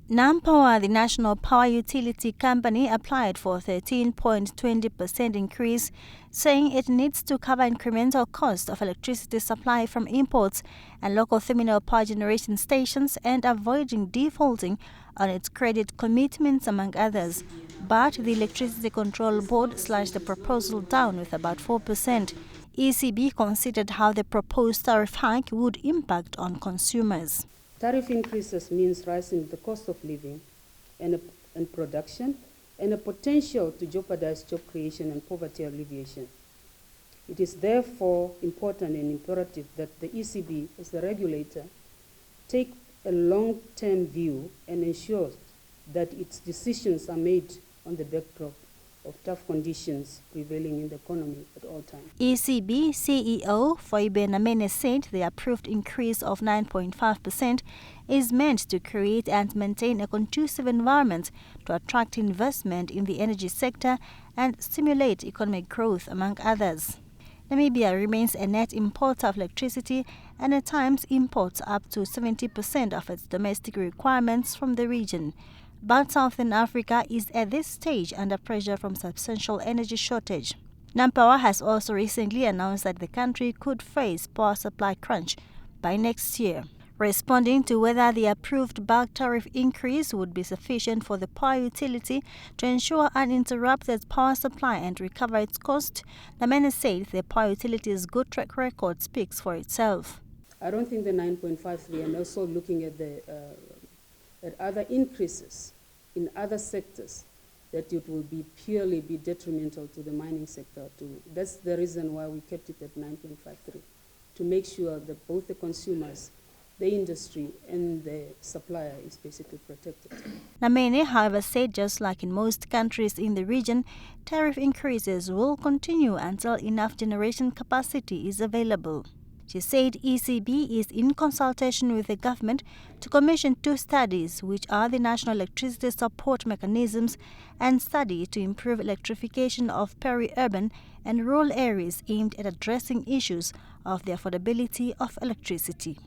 Nampower, the national power utility company, applied for a 13.20% increase, saying it needs to cover incremental cost of electricity supply from imports and local thermal power generation stations and avoiding defaulting on its credit commitments, among others. But the Electricity Control Board slashed the proposal down with about 4%. ECB considered how the proposed tariff hike would impact on consumers. Tariff increases means rising the cost of living and production and a potential to jeopardize job creation and poverty alleviation. It is therefore important and imperative that the ECB, as the regulator, take a long-term view and ensure that its decisions are made on the backdrop of tough conditions prevailing in the economy at all times. ECB CEO Foibe Namene said the approved increase of 9.5% is meant to create and maintain a conducive environment to attract investment in the energy sector and stimulate economic growth, among others. Namibia remains a net importer of electricity and at times imports up to 70% of its domestic requirements from the region. But Southern Africa is at this stage under pressure from substantial energy shortage. Nampower has also recently announced that the country could face power supply crunch by next year. Responding to whether the approved bulk tariff increase would be sufficient for the power utility to ensure uninterrupted power supply and recover its cost, Namene said the power utility's good track record speaks for itself. I don't think the 9.53, and also looking at the at other increases in other sectors, that it will be purely detrimental to the mining sector. That's the reason why we kept it at 9.53, to make sure that both the consumers, the industry and the supplier is basically protected. Namene, however, said just like in most countries in the region, tariff increases will continue until enough generation capacity is available. She said ECB is in consultation with the government to commission 2 studies, which are the National Electricity Support Mechanisms and study to improve electrification of peri-urban and rural areas aimed at addressing issues of the affordability of electricity.